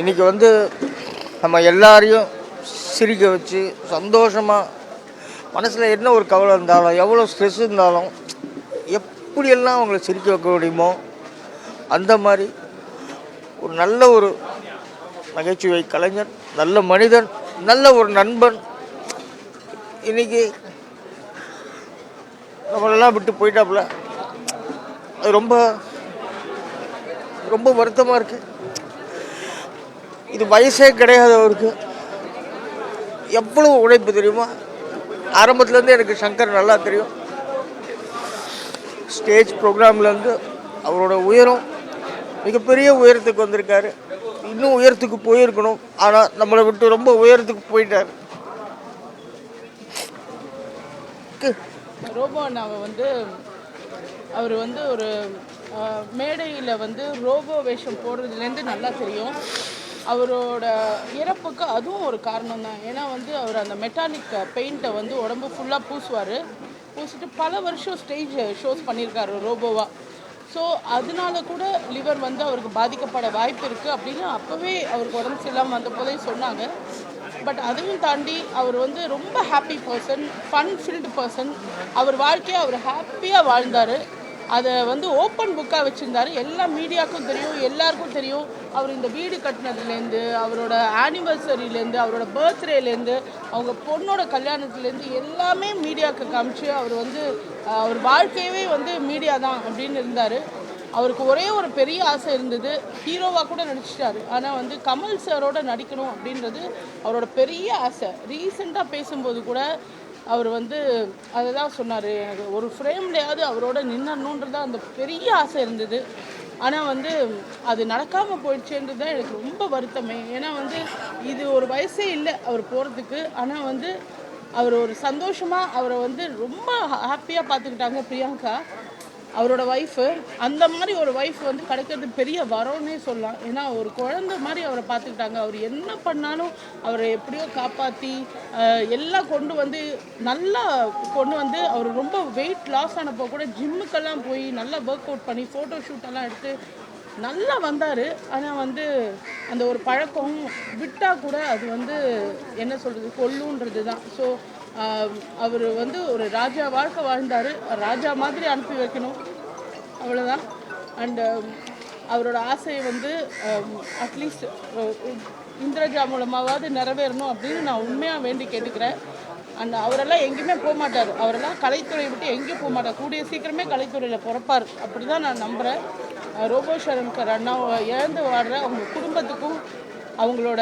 இன்றைக்கி நம்ம எல்லாரையும் சிரிக்க வச்சு சந்தோஷமாக மனசில் என்ன ஒரு கவலை இருந்தாலும் எவ்வளோ ஸ்ட்ரெஸ் இருந்தாலும் எப்படியெல்லாம் அவங்கள சிரிக்க வைக்க முடியுமோ அந்த மாதிரி ஒரு நல்ல ஒரு நகைச்சுவை கலைஞர், நல்ல மனிதன், நல்ல ஒரு நண்பன் இன்றைக்கி நம்மளெல்லாம் விட்டு போயிட்டாப்புல. அது ரொம்ப ரொம்ப வருத்தமாக இருக்குது. இது வயசே கிடையாது அவருக்கு. எவ்வளோ உழைப்பு தெரியுமா? ஆரம்பத்துலேருந்து எனக்கு சங்கர் நல்லா தெரியும். ஸ்டேஜ் ப்ரோக்ராம்லேருந்து அவரோட உயரம், மிகப்பெரிய உயரத்துக்கு வந்திருக்காரு. இன்னும் உயரத்துக்கு போயிருக்கணும், ஆனால் நம்மளை விட்டு ரொம்ப உயரத்துக்கு போயிட்டார். ரோபோ அண்ணாவை அவர் ஒரு மேடையில் ரோபோ வேஷம் போடுறதுலேருந்து நல்லா தெரியும். அவரோட இறப்புக்கு அதுவும் ஒரு காரணம் தான். ஏன்னா அவர் அந்த மெட்டாலிக் பெயிண்ட்டை உடம்பு ஃபுல்லாக பூசிட்டு பல வருஷம் ஸ்டேஜ் ஷோஸ் பண்ணியிருக்காரு ரோபோவாக. ஸோ அதனால கூட லிவர் அவருக்கு பாதிக்கப்பட வாய்ப்பு இருக்குது அப்படின்னு அப்போவே அவருக்கு உடம்பு சரியில்லாமல் வந்த போதே சொன்னாங்க. பட் அதையும் தாண்டி அவர் ரொம்ப happy person, fun filled person. அவர் வாழ்க்கையை அவர் ஹாப்பியாக வாழ்ந்தார். அதை ஓப்பன் புக்காக வச்சுருந்தார். எல்லா மீடியாவுக்கும் தெரியும், எல்லாருக்கும் தெரியும். அவர் இந்த வீடு கட்டினதுலேருந்து, அவரோட ஆனிவர்சரியிலேருந்து, அவரோட பர்த்டேலேருந்து, அவங்க பொண்ணோட கல்யாணத்துலேருந்து எல்லாமே மீடியாவுக்கு காமிச்சு அவர் அவர் வாழ்க்கையவே மீடியா தான் அப்படின்னு இருந்தார். அவருக்கு ஒரே ஒரு பெரிய ஆசை இருந்தது, ஹீரோவாக கூட நடிச்சிட்டாரு. ஆனால் கமல் சாரோட நடிக்கணும் அப்படின்றது அவரோட பெரிய ஆசை. ரீசெண்டாக பேசும்போது கூட அவர் அதை தான் சொன்னார், எனக்கு ஒரு ஃப்ரேம்லையாவது அவரோட நின்னணுன்றது அந்த பெரிய ஆசை இருந்தது. ஆனால் அது நடக்காமல் போயிடுச்சுன்றது தான் எனக்கு ரொம்ப வருத்தமே. ஏன்னா இது ஒரு வயசே இல்லை அவர் போகிறதுக்கு. ஆனால் அவர் ஒரு சந்தோஷமாக அவரை ரொம்ப ஹாப்பியாக பார்த்துக்கிட்டாங்க பிரியங்கா, அவரோட ஒய்ஃபு. அந்த மாதிரி ஒரு ஒய்ஃப் கிடைக்கிறது பெரிய வரம்னே சொல்லலாம். ஏன்னா ஒரு குழந்தை மாதிரி அவரை பார்த்துக்கிட்டாங்க. அவர் என்ன பண்ணாலும் அவரை எப்படியோ காப்பாற்றி எல்லாம் நல்லா அவர் ரொம்ப வெயிட் லாஸ் ஆனப்போ கூட ஜிம்முக்கெல்லாம் போய் நல்லா ஒர்க் அவுட் பண்ணி ஃபோட்டோ ஷூட்டெல்லாம் எடுத்து நல்லா வந்தார். ஆனால் அந்த ஒரு பழக்கம் விட்டால் கூட அது என்ன சொல்கிறது, கொல்லுன்றது தான். ஸோ அவர் ஒரு ராஜா வாழ்க்கை வாழ்ந்தார். ராஜா மாதிரி அனுப்பி வைக்கணும், அவ்வளோதான். அண்டு அவரோட ஆசையை அட்லீஸ்ட் இந்திரஜா மூலமாவது நிறைவேறணும் அப்படின்னு நான் உண்மையாக வேண்டி கேட்டுக்கிறேன். அண்ட் அவரெல்லாம் எங்கேயுமே போக மாட்டார். அவரெல்லாம் கலைத்துறையை விட்டு எங்கேயும் போக மாட்டார். கூடிய சீக்கிரமே கலைத்துறையில் பிறப்பார் அப்படி தான் நான் நம்புகிறேன். ரோபோ சங்கர் அண்ணா இழந்து வாடுற அவங்க குடும்பத்துக்கும் அவங்களோட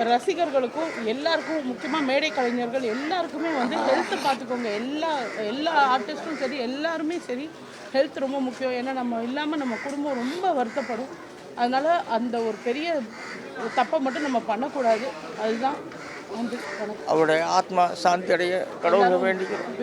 ரசிகர்களுக்கும் எல்லாருக்கும், முக்கியமாக மேடை கலைஞர்கள் எல்லாருக்குமே ஹெல்த்தை பார்த்துக்கோங்க. எல்லா ஆர்டிஸ்ட்டும் சரி, எல்லாருமே சரி, ஹெல்த் ரொம்ப முக்கியம். ஏன்னா நம்ம இல்லாமல் நம்ம குடும்பம் ரொம்ப வருத்தப்படும். அதனால் அந்த ஒரு பெரிய தப்பை மட்டும் நம்ம பண்ணக்கூடாது. அதுதான் அவருடைய ஆத்மா சாந்தி அடைய கடவுளை வேண்டிக்கிறோம்.